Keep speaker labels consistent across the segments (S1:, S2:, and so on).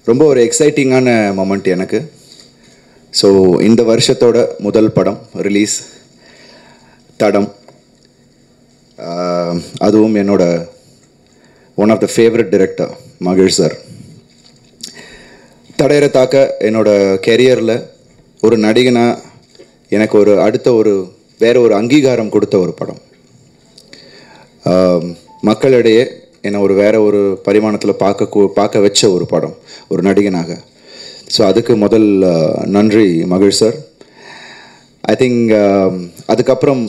S1: ரொம்ப ஒரு எக்ஸைட்டிங்கான மொமெண்ட் எனக்கு. ஸோ இந்த வருஷத்தோட முதல் படம் ரிலீஸ் தடம். அதுவும் என்னோட one of the favourite director மகிழ் சார். தடையற தாக்க என்னோட கெரியரில் ஒரு நடிகனாக எனக்கு ஒரு அடுத்த வேற ஒரு அங்கீகாரம் கொடுத்த ஒரு படம். மக்களிடையே என்னை வேற ஒரு பரிமாணத்தில் பார்க்க வச்ச ஒரு படம் ஒரு நடிகனாக. ஸோ அதுக்கு முதல் நன்றி மகிழ் சார். ஐ திங்க் அதுக்கப்புறம்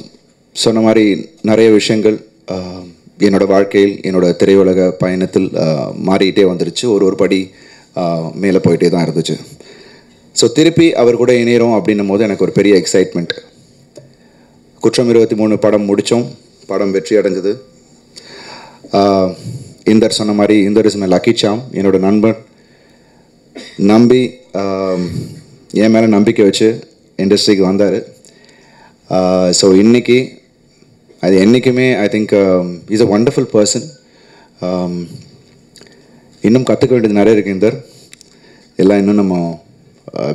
S1: சொன்ன மாதிரி நிறைய விஷயங்கள் என்னோடய வாழ்க்கையில் என்னோடய திரையுலக பயணத்தில் மாறிக்கிட்டே வந்துருச்சு. ஒரு படி மேலே போயிட்டே தான் இருந்துச்சு. ஸோ திருப்பி அவர் கூட இணையிறோம் அப்படின்னும் போது எனக்கு ஒரு பெரிய எக்ஸைட்மெண்ட். குற்றம் 23 படம் முடித்தோம். படம் வெற்றி அடைஞ்சது. இந்தர் சொன்ன மாதிரி இந்தர் இஸ் மை லக்கி சாம். என்னோட நண்பன் நம்பி என் மேலே நம்பிக்கை வச்சு இண்டஸ்ட்ரிக்கு வந்தார். ஸோ இன்றைக்கி அது என்றைக்குமே I think is a wonderful person. இன்னும் கற்றுக்க வேண்டியது நிறைய இருக்குது இந்தர். எல்லாம் இன்னும் நம்ம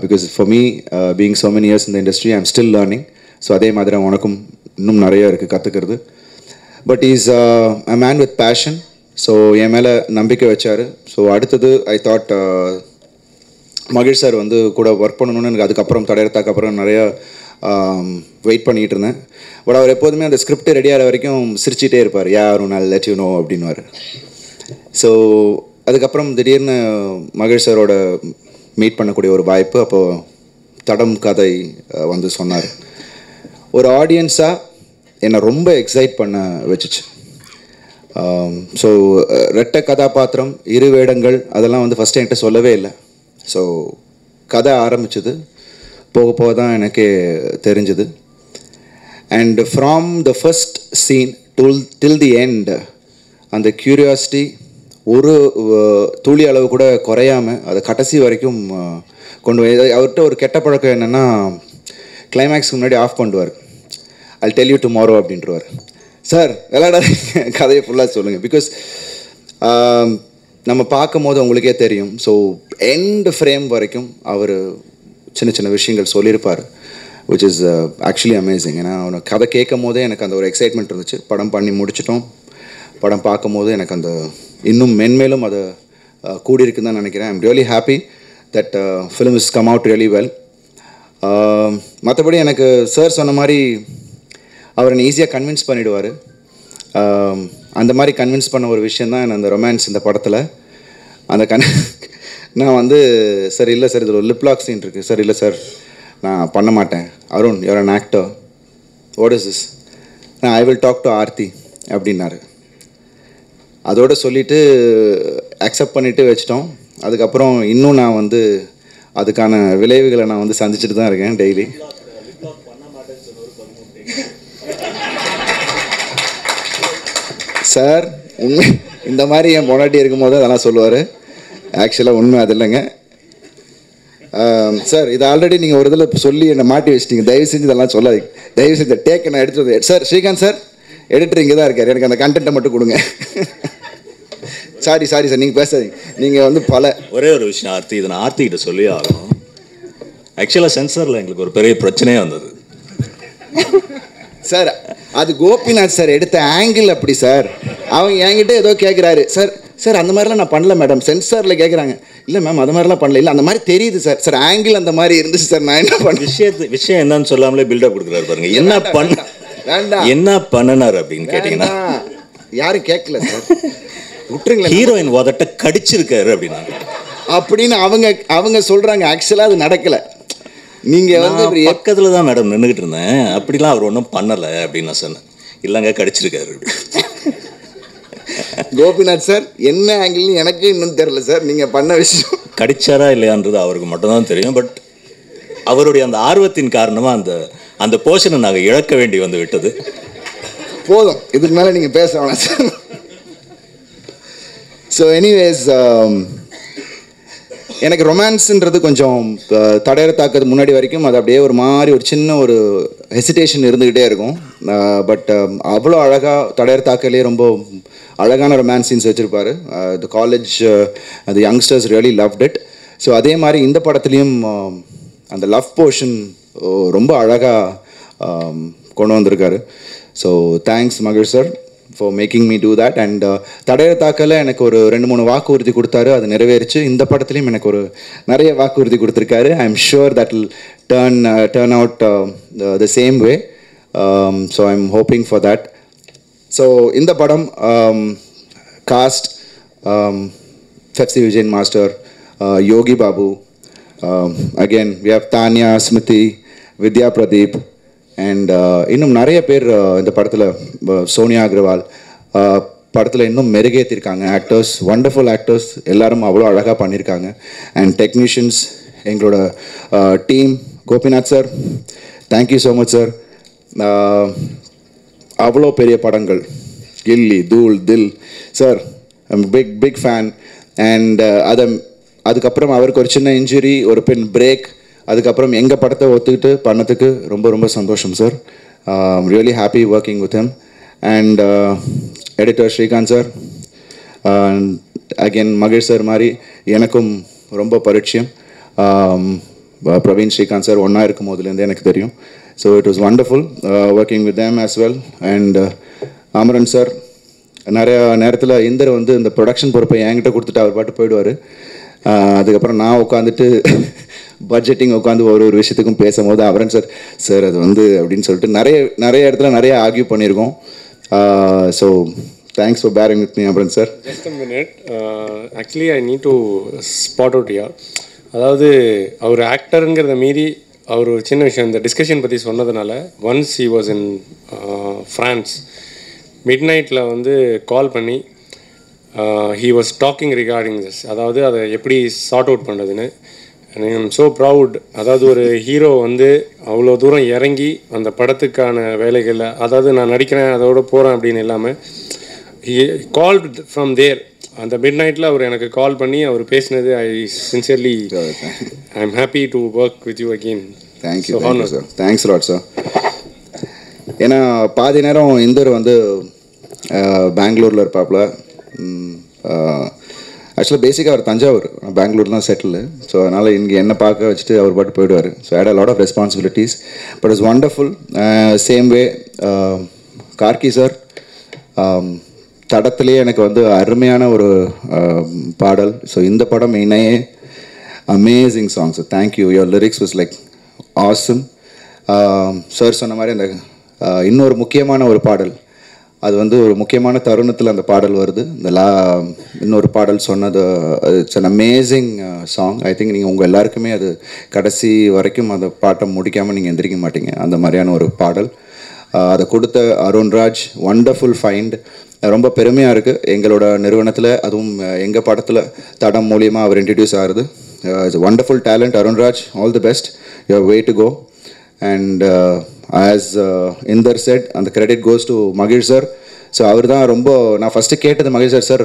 S1: because for me being so many years in the industry I am still learning. So அதே மாதிரி உனக்கும் இன்னும் நிறைய இருக்குது கற்றுக்கிறது. But is a man with passion. So என் மேலே நம்பிக்கை வச்சார். ஸோ அடுத்தது ஐ தாட் மகிழ் சார் கூட ஒர்க் பண்ணணும்னு எனக்கு அதுக்கப்புறம் தடையறதுக்கு அப்புறம் நிறையா வெயிட் பண்ணிகிட்டு இருந்தேன். பட் அவர் எப்போதுமே அந்த ஸ்கிரிப்ட் ரெடியாகிற வரைக்கும் சிரிச்சிட்டே இருப்பார். யாரும் நான் லெட் யூ நோ அப்படின்வார். ஸோ அதுக்கப்புறம் திடீர்னு மகிழ் சாரோட மீட் பண்ணக்கூடிய ஒரு வாய்ப்பு அப்போது தடம் கதை சொன்னார். ஒரு ஆடியன்ஸாக என்னை ரொம்ப எக்ஸைட் பண்ண வச்சுச்சு. ஸோ ரெட்டை கதாபாத்திரம் 2 வேடங்கள் அதெல்லாம் ஃபஸ்ட்டு என்கிட்ட சொல்லவே இல்லை. ஸோ கதை ஆரம்பிச்சது போக போக தான் எனக்கே தெரிஞ்சுது. And from the first scene till the end அந்த க்யூரியாசிட்டி ஒரு துளி அளவு கூட குறையாமல் அதை கடைசி வரைக்கும் கொண்டு போய் அவர்கிட்ட ஒரு கெட்ட பழக்கம் என்னென்னா கிளைமேக்ஸ்க்கு முன்னாடி ஆஃப் பண்ணுவார். ஐ டெல் யூ டுமாரோ அப்படின்றவார். சார் விளையாடாதீங்க, கதையை ஃபுல்லாக சொல்லுங்கள். பிகாஸ் நம்ம பார்க்கும் போது உங்களுக்கே தெரியும். ஸோ எண்ட் ஃப்ரேம் வரைக்கும் அவர் சின்ன சின்ன விஷயங்கள் சொல்லியிருப்பார். Which is actually amazing. ஏன்னா அவனை கதை கேட்கும் போதே எனக்கு அந்த ஒரு எக்ஸைட்மெண்ட் இருந்துச்சு. படம் பண்ணி முடிச்சிட்டோம். படம் பார்க்கும் போது எனக்கு அந்த இன்னும் மென்மேலும் அதை கூடியிருக்குன்னு தான் நினைக்கிறேன். I'm really happy that film is come out really well. மற்றபடி எனக்கு சார் சொன்ன மாதிரி அவர் என்னை ஈஸியாக கன்வின்ஸ் பண்ணிவிடுவார். அந்த மாதிரி கன்வின்ஸ் பண்ண ஒரு விஷயந்தான் அந்த ரொமான்ஸ் இந்த படத்தில். அந்த நான் சார் இல்லை சார் இதில் ஒரு லிப்லாக் சீன் இருக்குது சார். இல்லை சார் நான் பண்ண மாட்டேன். Arun you are an actor, what is this? நான் I will talk to Aarthi அப்படின்னாரு. அதோடு சொல்லிவிட்டு அக்செப்ட் பண்ணிவிட்டு வச்சிட்டோம். அதுக்கப்புறம் இன்னும் நான் அதுக்கான விளைவுகளை நான் சந்திச்சுட்டு தான் இருக்கேன் டெய்லி. சார் உண்மை இந்த மாதிரி என் பொண்டாட்டி இருக்கும்போது அதெல்லாம் சொல்லுவார். ஆக்சுவலாக உண்மை அது இல்லைங்க சார். இது ஆல்ரெடி நீங்கள் ஒரு இதில் சொல்லி என்னை மாட்டி வச்சிட்டிங்க. தயவு செஞ்சு இதெல்லாம் சொல்லாதீங்க. தயவு செஞ்சு டேக்கை நான் எடுத்துகிட்டு வந்து சார் ஸ்ரீகாந்த் சார் எடிட்டர் இங்கே தான் இருக்கார், எனக்கு அந்த கண்டென்ட்டை மட்டும் கொடுங்க. சாரி சார் நீங்கள் பேசாதீங்க. நீங்கள் பல
S2: ஒரே ஒரு விஷயம் ஆர்த்தி, இதை நான் ஆர்த்திகிட்ட சொல்லி ஆகணும். ஆக்சுவலாக சென்சாரில் எங்களுக்கு ஒரு பெரிய பிரச்சனையே வந்தது
S1: சார். அது கோபிநாத் சார் எடுத்த ஆங்கிள் அப்படி சார். அவங்க என்கிட்ட ஏதோ கேட்குறாரு. சார் சார் அந்த மாதிரிலாம் நான் பண்ணல மேடம். சென்சாரில் கேட்குறாங்க. இல்லை மேம் அது மாதிரிலாம் பண்ணல. இல்லை அந்த மாதிரி தெரியுது சார். சார் ஆங்கிள் அந்த மாதிரி இருந்துச்சு சார். நான் என்ன பண்ண
S2: விஷயம் என்னன்னு சொல்லாமலே பில்டப் கொடுக்குறாரு பாருங்க. என்ன பண்ணினார் அப்படின்னு கேட்டிங்கன்னா
S1: யாரும் கேட்கல சார். விட்டுருங்களேன்.
S2: ஹீரோயின் உதட்ட கடிச்சிருக்காரு அப்படின்னா
S1: அப்படின்னு அவங்க சொல்கிறாங்க. ஆக்சுவலாக அது நடக்கலை. நீங்கள்
S2: பக்கத்தில் தான் மேடம் நின்றுக்கிட்டு இருந்தேன். அப்படிலாம் அவர் ஒன்றும் பண்ணலை அப்படின்னு நான் சொன்னேன். இல்லைங்க கடிச்சிருக்காரு.
S1: கோபிநாத் சார் என்ன ஆங்கிள்னு எனக்கு இன்னும் தெரியல சார். நீங்கள் பண்ண விஷயம்
S2: கடிச்சாரா இல்லையான்றது அவருக்கு மட்டும்தான் தெரியும். பட் அவருடைய அந்த ஆர்வத்தின் காரணமாக அந்த போர்ஷனை நாங்கள் இழக்க வேண்டி விட்டது.
S1: போதும், இதுக்கு மேலே நீங்கள் பேச வேணாம் சார். ஸோ எனிவேஸ் எனக்கு ரொமான்ஸுன்றது கொஞ்சம் தடையற தாக்கிறது முன்னாடி வரைக்கும் அது அப்படியே ஒரு மாதிரி ஒரு சின்ன ஒரு ஹெசிடேஷன் இருந்துக்கிட்டே இருக்கும். பட் அவ்வளோ அழகாக தடையற தாக்கலே ரொம்ப அழகான ரொமான்ஸ் சீன்ஸ் வச்சுருப்பாரு. த காலேஜ் அந்த youngsters really loved it. So அதே மாதிரி இந்த படத்துலேயும் அந்த லவ் போர்ஷன் ரொம்ப அழகாக கொண்டு வந்திருக்காரு. ஸோ தேங்க்ஸ் மகிழ் sir for making me do that. And Thadaiyara தாக்கல எனக்கு ஒரு 2-3 வாக்குறுதி கொடுத்தாரு, அது நிறைவேறிச்சு. இந்த படத்துலையும் எனக்கு ஒரு நிறைய வாக்குறுதி கொடுத்துருக்காரு. I am sure that will turn out the same way. So I am hoping for that. So இந்த படம் cast Pepsi Vijayan master, Yogi Babu, again we have Tanya, Smruthi, Vidya Pradeep and இன்னும் நிறைய பேர் இந்த படத்தில், சோனியா அகர்வால் படத்தில் இன்னும் மெருகேற்றிருக்காங்க. ஆக்டர்ஸ், வண்டர்ஃபுல் ஆக்டர்ஸ், எல்லாரும் அவ்வளோ அழகாக பண்ணியிருக்காங்க. அண்ட் டெக்னீஷியன்ஸ், எங்களோட team, Gopinath sir, thank you so much sir. அவ்வளோ பெரிய படங்கள், Ghilli, Dhool, Dhill sir, I'm big fan. And அதுக்கப்புறம் அவருக்கு ஒரு சின்ன இன்ஜுரி, ஒரு பிரேக், அதுக்கப்புறம் எங்கள் படத்தை ஒத்துக்கிட்டு பண்ணதுக்கு ரொம்ப ரொம்ப சந்தோஷம் sir. Really happy working with him. And editor Srikanth sir, again Mahesh sir மாதிரி எனக்கும் ரொம்ப பரிச்சயம். பிரவீன், ஸ்ரீகாந்த் சார் ஒன்றா இருக்கும் போதுலேருந்து எனக்கு தெரியும். So it was wonderful working with them as well. And Amaran sir, நிறையா நேரத்தில் இந்தர் வந்து இந்த ப்ரொடக்ஷன் பொறுப்பை என்கிட்ட கொடுத்துட்டு அவர் பாட்டு போயிடுவார். அதுக்கப்புறம் நான் உட்காந்துட்டு பட்ஜெட்டிங் உட்காந்து ஒரு விஷயத்துக்கும் பேசும்போது அவரன் சார் அது வந்து அப்படின்னு சொல்லிட்டு நிறைய இடத்துல நிறைய ஆர்கியூ பண்ணியிருக்கோம். So thanks for bearing with me அவரன் sir.
S3: Just a minute, actually I need to spot out yeah. அதாவது அவர் ஆக்டருங்கிறத மீறி அவர் ஒரு சின்ன விஷயம் இந்த டிஸ்கஷன் பற்றி சொன்னதுனால, once he was in France, mid நைட்டில் வந்து கால் பண்ணி he was talking regarding this, அதாவது அதை எப்படி சார்ட் அவுட் பண்ணுறதுன்னு. I am so proud. அதாவது ஒரு ஹீரோ வந்து அவ்வளோ தூரம் இறங்கி அந்த படத்துக்கான வேலைகளில், அதாவது நான் நடிக்கிறேன் அதோட போகிறேன் அப்படின்னு இல்லாமல், கால் ஃப்ரம் தேர் அந்த மிட் நைட்டில் அவர் எனக்கு கால் பண்ணி அவர் பேசினது, ஐ sincerely I am happy to work with you again.
S1: Thank you sir. Thanks lot sir. ஏன்னா பாதி நேரம் இந்தர் வந்து பெங்களூரில் இருப்பாப்புல. ஆக்சுவலாக பேசிக்காக அவர் தஞ்சாவூர், பெங்களூர் தான் செட்டில். ஸோ அதனால் இங்கே என்ன பார்க்க வச்சுட்டு அவர் பாட்டு போயிடுவார். So I had a lot of responsibilities, but it's wonderful. Same way Karky sir, தடத்துலேயே எனக்கு வந்து அருமையான ஒரு பாடல். ஸோ இந்த படம் இணையே amazing song. So thank you, your lyrics was like awesome. Sir சொன்ன மாதிரி அந்த இன்னொரு முக்கியமான ஒரு பாடல், அது வந்து ஒரு முக்கியமான தருணத்தில் அந்த பாடல் வருது. இந்த இன்னொரு பாடல் சொன்னது, it's an amazing song. I think நீங்கள் உங்கள் எல்லாருக்குமே அது கடைசி வரைக்கும் அந்த பாட்டை முடிக்காமல் நீங்கள் எந்திரிக்க மாட்டீங்க, அந்த மாதிரியான ஒரு பாடல். அதை கொடுத்த அருண்ராஜ், வண்டர்ஃபுல் ஃபைண்ட். ரொம்ப பெருமையாக இருக்குது எங்களோட நிறுவனத்தில், அதுவும் எங்கள் படத்தில் தடம் மூலியமாக அவர் இன்ட்ரடியூஸ் ஆகுது. It's wonderful talent Arunraj. All the best, your way to go. And as Inder said, and the credit goes to Magir sir. So அவர் தான் ரொம்ப, நான் ஃபஸ்ட்டு கேட்டது மகேஷ் சார்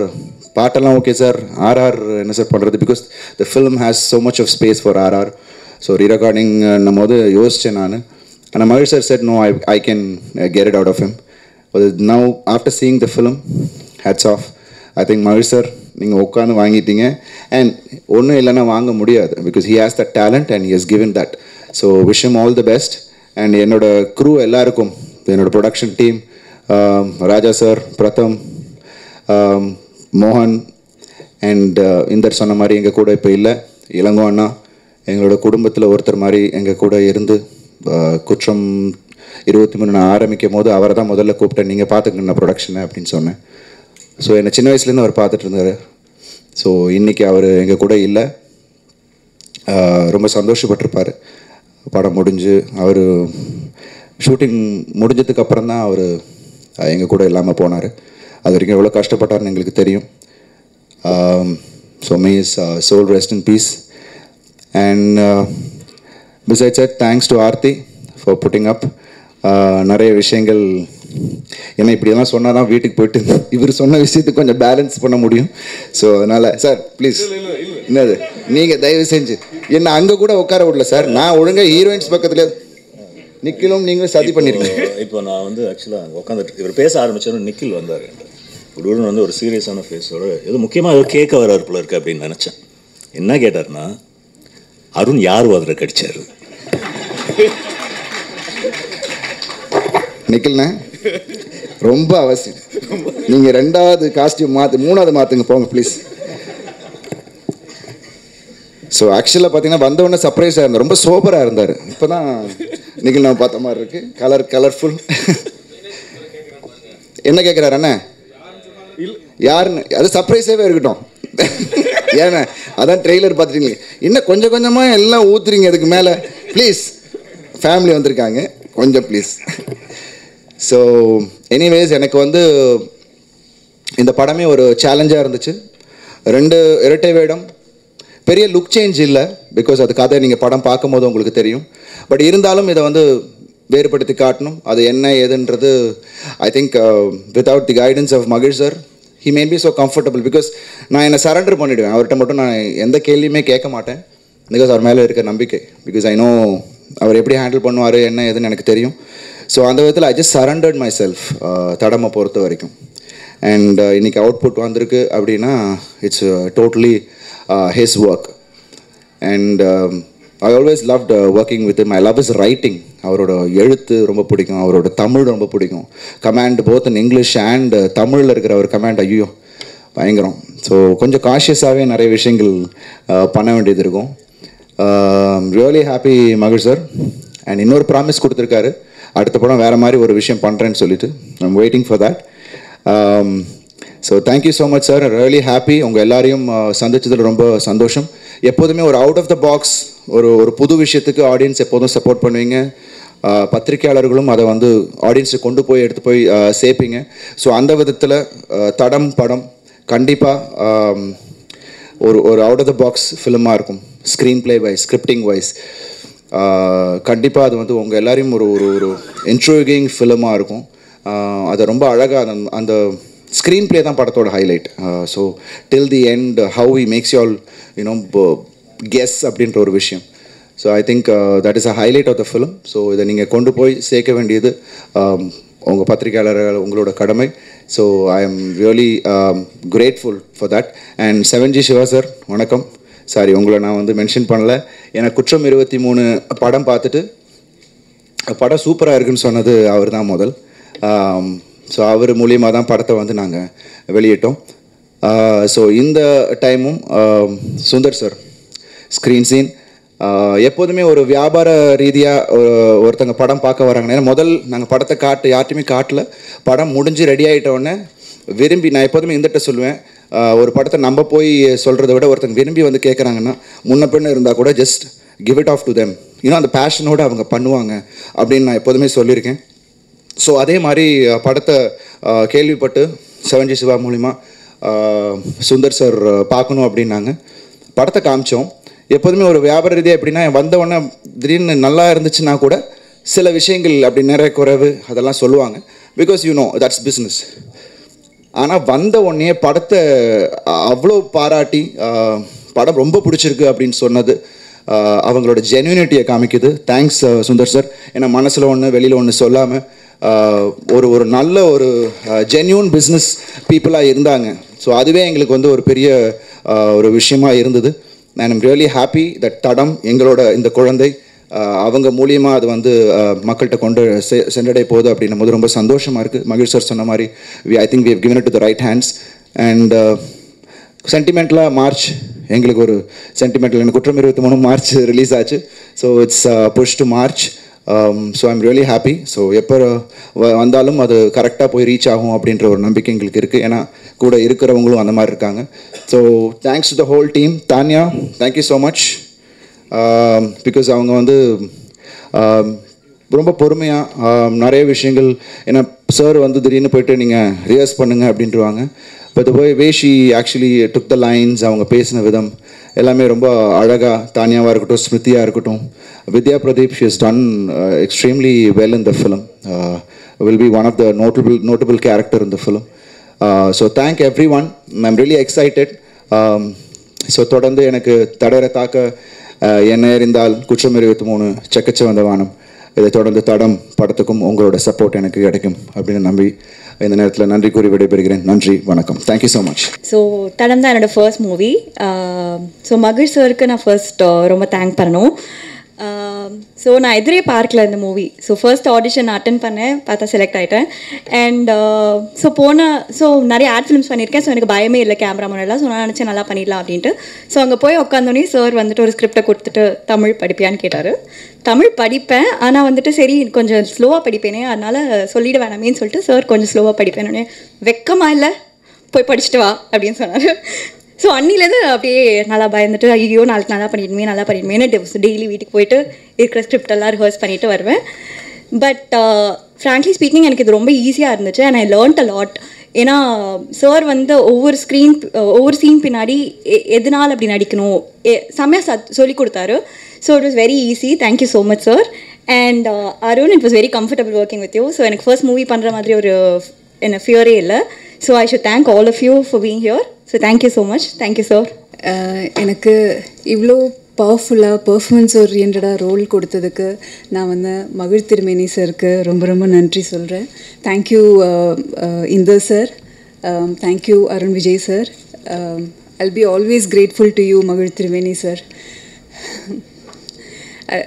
S1: பாட்டெல்லாம் ஓகே சார், ஆர்ஆர் என்ன சார் பண்ணுறது, because the film has so much of space for RR. So rerecording போது யோசித்தேன் நான். ஆனால் Mahesh sir said no, I can get it out of him. Now after seeing the film, hats off. I think Mahesh sir நீங்கள் உட்காந்து வாங்கிட்டீங்க. And ஒன்றும் இல்லைன்னா வாங்க முடியாது, because he has that talent and he has given that. So wish him all the best. And என்னோட crew எல்லாருக்கும், என்னோட ப்ரொடக்ஷன் டீம், ராஜா சார், பிரதம், மோகன் அண்ட் இந்தர் சொன்ன மாதிரி எங்கள் கூட இப்போ இல்லை, இளங்கோ அண்ணா, எங்களோட குடும்பத்தில் ஒருத்தர் மாதிரி எங்கள் கூட இருந்து, குற்றம் 23 நான் ஆரம்பிக்கும் போது அவரை தான் முதல்ல கூப்பிட்டேன், நீங்கள் பார்த்துக்கணும் ப்ரொடக்ஷனை அப்படின்னு சொன்னேன். ஸோ என்னை சின்ன வயசுலேருந்து அவர் பார்த்துட்டு இருந்தார். ஸோ இன்றைக்கி அவர் எங்கள் கூட இல்லை, ரொம்ப சந்தோஷப்பட்டிருப்பார். படம் முடிஞ்சு அவர் ஷூட்டிங் முடிஞ்சதுக்கப்புறம் தான் அவர் எங்கள் கூட இல்லாமல் போனார். அது வரைக்கும் எவ்வளோ கஷ்டப்பட்டார்னு எங்களுக்கு தெரியும். So may his soul rest in peace. And besides that, thanks to Aarthi for putting up. நிறைய விஷயங்கள் ஏன்னா இப்படியெல்லாம் சொன்னால் தான் வீட்டுக்கு போயிட்டு இவர் சொன்ன விஷயத்துக்கு கொஞ்சம் பேலன்ஸ் பண்ண முடியும். ஸோ அதனால் சார் ப்ளீஸ் என்னது நீங்கள் தயவு செஞ்சு என்ன அங்கே கூட உட்கார விடல சார். நான் ஒழுங்காக ஹீரோயின்ஸ் பக்கத்தில் நிக்கிலும் நீங்களும் சதி பண்ணியிருக்கீங்க.
S2: இப்போ நான் வந்து ஆக்சுவலாக உட்காந்துட்டு இவர் பேச ஆரம்பித்தோன்னு நிக்கில் வந்தார். உடனே வந்து ஒரு சீரியஸான ஃபேஸோட ஏதோ முக்கியமாக ஏதோ கேட்க வராரு போல இருக்கு அப்படின்னு நினச்சேன். என்ன கேட்டார்னா, அருண் யார் வாதில் கடிச்சார்?
S1: நிக்கில்ண்ணே ரொம்ப அவசியம். நீங்கள் 2வது காஸ்டியூம் மாற்று 3வது மாற்றுங்க போங்க ப்ளீஸ். ஸோ ஆக்சுவலாக பார்த்தீங்கன்னா வந்தவொடனே சர்ப்ரைஸாக இருந்தார். ரொம்ப சோபராக இருந்தார். இப்போ தான் நிக்கில் நான் பார்த்த மாதிரி இருக்குது. கலர்ஃபுல். என்ன கேட்குறாரு அண்ணே? யாருன்னு அது சர்ப்ரைஸாகவே இருக்கட்டும். ஏன்னா அதான் ட்ரெய்லர் பார்த்துட்டீங்களே. இன்னும் கொஞ்சம் கொஞ்சமாக எல்லாம் ஊற்றுறீங்க அதுக்கு மேலே. ப்ளீஸ் ஃபேமிலி வந்திருக்காங்க கொஞ்சம் ப்ளீஸ். ஸோ எனிவேஸ் எனக்கு வந்து இந்த படமே ஒரு சேலஞ்சாக இருந்துச்சு. 2 இரட்டை வேடம், பெரிய லுக் சேஞ்ச் இல்லை. பிகாஸ் அது கதை நீங்கள் படம் பார்க்கும்போது உங்களுக்கு தெரியும். பட் இருந்தாலும் இதை வந்து வேறுபடுத்தி காட்டணும். அது என்ன ஏதுன்றது I think without the guidance of Mahesh sir he made me so comfortable. Because நான் என்னை சரண்டர் பண்ணிவிடுவேன். அவர்கிட்ட மட்டும் நான் எந்த கேள்வியுமே கேட்க மாட்டேன். பிகாஸ் அவர் மேலே இருக்க நம்பிக்கை. பிகாஸ் ஐ நோ அவர் எப்படி ஹேண்டில் பண்ணுவார் என்ன ஏதுன்னு எனக்கு தெரியும். ஸோ அந்த விதத்தில் I just surrendered myself தடமை பொறுத்த வரைக்கும். அண்ட் இன்றைக்கி அவுட்புட் வந்திருக்கு அப்படின்னா it's totally his work. And I always loved working with him. I love his writing. அவரோட எழுத்து ரொம்ப பிடிக்கும். அவரோட தமிழ் ரொம்ப பிடிக்கும். Command both in English and தமிழில் இருக்கிற ஒரு கமாண்ட் ஐயோ பயங்கரம். ஸோ கொஞ்சம் காஷியஸாகவே நிறைய விஷயங்கள் பண்ண வேண்டியது இருக்கும். Really happy Mahesh sir. And இன்னொரு ப்ராமிஸ் கொடுத்துருக்காரு, அடுத்த படம் வேறு மாதிரி ஒரு விஷயம் பண்ணுறேன்னு சொல்லிட்டு. I'm waiting for that. So thank you so much sir. Really happy. உங்கள் எல்லாரையும் சந்திச்சதில் ரொம்ப சந்தோஷம். எப்போதுமே ஒரு அவுட் ஆஃப் த பாக்ஸ் ஒரு புது விஷயத்துக்கு ஆடியன்ஸ் எப்போதும் சப்போர்ட் பண்ணுவீங்க. பத்திரிகையாளர்களும் அதை வந்து ஆடியன்ஸுக்கு கொண்டு போய் எடுத்து போய் சேர்ப்பீங்க. ஸோ அந்த விதத்தில் தடம் படம் கண்டிப்பாக ஒரு அவுட் ஆஃப் த பாக்ஸ் ஃபிலிமாக இருக்கும். Screenplay wise, scripting wise கண்டிப்பாக அது வந்து உங்கள் எல்லாரையும் ஒரு ஒரு இன்ட்ரோகிங் ஃபிலிமாக இருக்கும். அதை ரொம்ப அழகாக அந்த ஸ்க்ரீன் பிளே தான் படத்தோட highlight. So till the end how he makes you all you know guess அப்படின்ற ஒரு விஷயம். So I think that is a highlight of the film. ஸோ இதை நீங்கள் கொண்டு போய் சேர்க்க வேண்டியது உங்கள் பத்திரிகையாளர்கள் உங்களோட கடமை. So I am really grateful for that. And 7G Siva sir வணக்கம். சாரி உங்களை நான் வந்து மென்ஷன் பண்ணல. எனக்கு குற்றம் 23 படம் பார்த்துட்டு படம் சூப்பராக இருக்குன்னு சொன்னது அவர் தான் முதல். ஸோ அவர் மூலியமாக தான் படத்தை வந்து நாங்கள் வெளியிட்டோம். ஸோ இந்த டைமும் சுந்தர் சார் ஸ்க்ரீன் சீன் எப்போதுமே ஒரு வியாபார ரீதியாக ஒருத்தங்க படம் பார்க்க வராங்க. ஏன்னா முதல் நாங்கள் படத்தை யார்ட்டையுமே காட்டல. படம் முடிஞ்சு ரெடி ஆகிட்டோடனே விரும்பி, நான் எப்போதுமே இந்தட்ட சொல்லுவேன், ஒரு படத்தை நம்ம போய் சொல்கிறத விட ஒருத்தங்க விரும்பி வந்து கேட்குறாங்கன்னா முன்ன பின்ன இருந்தால் கூட just give it of to them. இன்னும் அந்த பேஷனோடு அவங்க பண்ணுவாங்க அப்படின்னு நான் எப்போதுமே சொல்லியிருக்கேன். ஸோ அதே மாதிரி படத்தை கேள்விப்பட்டு 7G சிவா மூலிமா சுந்தர் சார் பார்க்கணும் அப்படின்னாங்க. படத்தை காமிச்சோம். எப்போதுமே ஒரு வியாபார ரீதியாக எப்படின்னா வந்தவொடனே திடீர்னு நல்லா இருந்துச்சுன்னா கூட சில விஷயங்கள் அப்படி நிறைய குறைவு அதெல்லாம் சொல்லுவாங்க. Because you know that's business. ஆனால் வந்த உடனே படத்தை அவ்வளோ பாராட்டி படம் ரொம்ப பிடிச்சிருக்கு அப்படின்னு சொன்னது அவங்களோட ஜென்யூனிட்டியை காமிக்குது. Thanks Sundar sir. ஏன்னா மனசில் ஒன்று வெளியில் ஒன்று சொல்லாமல் ஒரு நல்ல ஒரு ஜென்யூன் பிஸ்னஸ் பீப்புளாக இருந்தாங்க. ஸோ அதுவே எங்களுக்கு வந்து ஒரு பெரிய ஒரு விஷயமாக இருந்தது. ஐ எம் ரியலி ஹாப்பி தட் தடம் எங்களோட இந்த குழந்தை அவங்க மூலியமாக அது வந்து மக்கள்கிட்ட கொண்டு சென்றடைய போகுது அப்படின்னும் போது ரொம்ப சந்தோஷமாக இருக்குது. மகேஷ் சார் சொன்ன மாதிரி I think we have given it to the right hands. And சென்டிமெண்ட்லாக மார்ச் எங்களுக்கு ஒரு சென்டிமெண்டல் எனக்கு குற்றம் 23 மார்ச் ரிலீஸ் ஆச்சு. So it's push to March. So I'm really happy. So எப்போ வந்தாலும் அது கரெக்டாக போய் ரீச் ஆகும் அப்படின்ற ஒரு நம்பிக்கை எங்களுக்கு இருக்குது. ஏன்னா கூட இருக்கிறவங்களும் அந்த மாதிரி இருக்காங்க. So thanks to the whole team. Tanya thank you so much. Because அவங்க வந்து ரொம்ப பொறுமையாக நிறைய விஷயங்கள், ஏன்னா சார் வந்து திடீர்னு போயிட்டு நீங்கள் ரிஹர்ஸ் பண்ணுங்கள் அப்படின்ட்டுருவாங்க. But the way she actually took the lines, அவங்க பேசின விதம் எல்லாமே ரொம்ப அழகாக, தானியாவாக இருக்கட்டும், ஸ்மிருதியாக இருக்கட்டும், Vidya Pradeep, she has done extremely well in the film. will be one of the notable character in the film. So thank everyone. I'm really excited. So தொடர்ந்து எனக்கு தடர தாக்க என்ன இருந்தால் குற்றம் 23 செக்கச்ச வந்த வானம் இதை தொடர்ந்து தடம் படத்துக்கும் உங்களோட சப்போர்ட் எனக்கு கிடைக்கும் அப்படின்னு நம்பி இந்த நேரத்தில் நன்றி கூறி விடைபெறுகிறேன். நன்றி, வணக்கம். Thank you so much.
S4: ஸோ தடம் தான் என்னோட ஃபர்ஸ்ட் மூவி. ஸோ மகிழ் சாருக்கு நான் ஃபர்ஸ்ட் ரொம்ப தேங்க் பண்ணணும். ஸோ நான் எதிரே பார்க்கல இந்த மூவி. ஸோ ஃபர்ஸ்ட் ஆடிஷன் நான் அட்டன் பண்ணேன், பார்த்தா செலக்ட் ஆகிட்டேன். அண்ட் ஸோ நிறைய ஆட் ஃபிலிம்ஸ் பண்ணியிருக்கேன். ஸோ எனக்கு பயமே இல்லை கேமரா முன்னெல்லாம். ஸோ நான் நினச்சேன் நல்லா பண்ணிடலாம் அப்படின்ட்டு. ஸோ அங்கே போய் உட்காந்தோடனே சார் வந்துட்டு ஒரு ஸ்கிரிப்டை கொடுத்துட்டு தமிழ் படிப்பியான்னு கேட்டார். தமிழ் படிப்பேன், ஆனால் வந்துட்டு சரி கொஞ்சம் ஸ்லோவாக படிப்பேனே, அதனால் சொல்லிட வேணாமேன்னு சொல்லிட்டு சார் கொஞ்சம் ஸ்லோவாக படிப்பேன். வெக்கமா இல்லை, போய் படிச்சுட்டு வா அப்படின்னு சொன்னார். ஸோ அன்னிலேருந்து அப்படியே நல்லா பயந்துட்டு ஐயோ நாளைக்கு நல்லா பண்ணிடுமேன்னு டெய்லி வீட்டுக்கு போயிட்டு இருக்கிற ஸ்கிரிப்ட் எல்லாம் ரிஹர்ஸ் பண்ணிட்டு வருவேன். பட் ஃப்ராங்க்லி ஸ்பீக்கிங் எனக்கு இது ரொம்ப ஈஸியாக இருந்துச்சு. And I learned a lot. ஏன்னா சார் வந்து ஒவ்வொரு சீன் பின்னாடி எதனால் அப்படி நடிக்கணும் செம்மையாக சொல்லி கொடுத்தாரு. So it was very easy. Thank you so much sir. And Arun, it was very comfortable working with you. So எனக்கு ஃபர்ஸ்ட் மூவி பண்ணுற மாதிரி ஒரு என்ன ஃபியரே இல்லை. So I should thank all of you for being here. So thank you so much. Thank you sir.
S5: எனக்கு இவ்வளோ பவர்ஃபுல்லாக பர்ஃபார்மன்ஸ் ஓரியன்டாக ரோல் கொடுத்ததுக்கு நான் வந்து மகிழ் திருமேனி சாருக்கு ரொம்ப ரொம்ப நன்றி சொல்கிறேன். Thank you Inder sir. Thank you Arun Vijay sir. I'll be always grateful to you மகிழ் திருமேனி sir.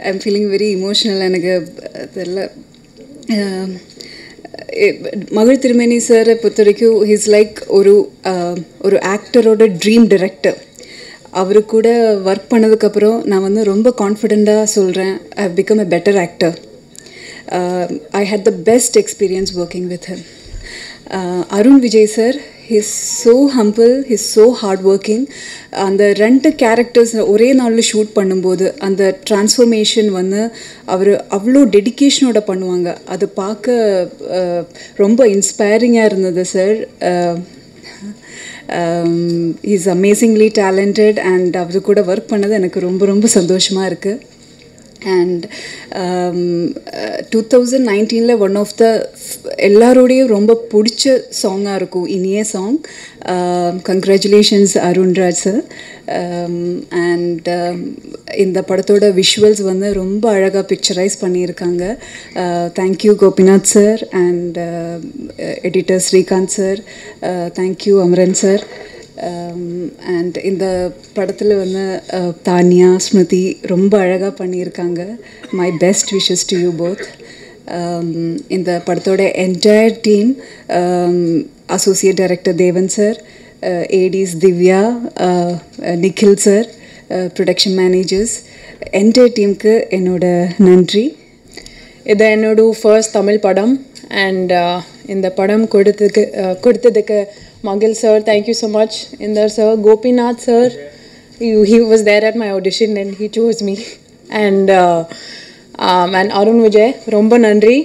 S5: I'm feeling very emotional. எனக்கு தெரியல, மகிழ் திருமேனி சாரை பொறுத்த வரைக்கும் ஹீஸ் லைக் ஒரு ஆக்டரோட ட்ரீம் டிரெக்டர். அவரு கூட ஒர்க் பண்ணதுக்கப்புறம் நான் வந்து ரொம்ப கான்ஃபிடெண்ட்டாக சொல்கிறேன், I have become a better actor. I had the best experience working with him. Arun Vijay sir, he's so humble, he's so hard working. அந்த 2 கேரக்டர்ஸ் ஒரே நாளில் ஷூட் பண்ணும்போது அந்த டிரான்ஸ்ஃபர்மேஷன் வந்து அவர் அவ்வளோ டெடிக்கேஷனோட பண்ணுவாங்க. அது பார்க்க ரொம்ப இன்ஸ்பைரிங்காக இருந்தது sir. Is amazingly talented and அவரு கூட ஒர்க் பண்ணது எனக்கு ரொம்ப ரொம்ப சந்தோஷமாக இருக்குது. அண்ட் 2019 ஒன் ஆஃப் த எல்லாரோடையும் ரொம்ப பிடிச்ச சாங்காக இருக்கும் இனிய song. Congratulations Arunraj sir. And இந்த படத்தோட விஷுவல்ஸ் வந்து ரொம்ப அழகாக பிக்சரைஸ் பண்ணியிருக்காங்க. Thank you Gopinath sir and editor Srikanth sir. Thank you Amaran sir. And இந்த படத்தில் வந்து தானியா ஸ்மிருதி ரொம்ப அழகாக பண்ணியிருக்காங்க. My best wishes to you both. இந்த படத்தோட entire team, associate director Devan sir, ADs Divya, Nikhil sir, production managers, entire டீமுக்கு என்னோட நன்றி.
S6: இது என்னோட ஃபர்ஸ்ட் தமிழ் படம். அண்ட் இந்த படம் கொடுத்ததுக்கு Magil sir, thank you so much. Inder sir, Gopinath sir, he was there at my audition and he chose me. And Arun Vijay, romba nandri.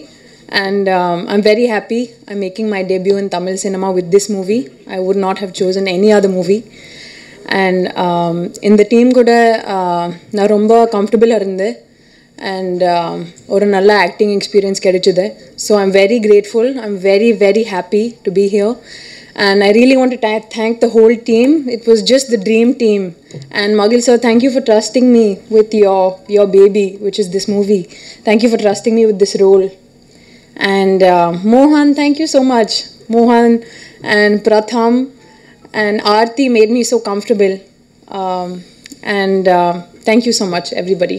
S6: And I'm very happy. I'm making my debut in Tamil cinema with this movie. I would not have chosen any other movie. And in the team kuda na romba comfortable irundhe. And ஒரு நல்ல acting experience கிடைச்சது. So I'm very grateful. I'm very very happy to be here. And I really want to thank the whole team. It was just the dream team. And Magil sir, thank you for trusting me with your baby, which is this movie. Thank you for trusting me with this role. And Mohan, thank you so much. Mohan and Pratham and Aarti made me so comfortable. And thank you so much, everybody.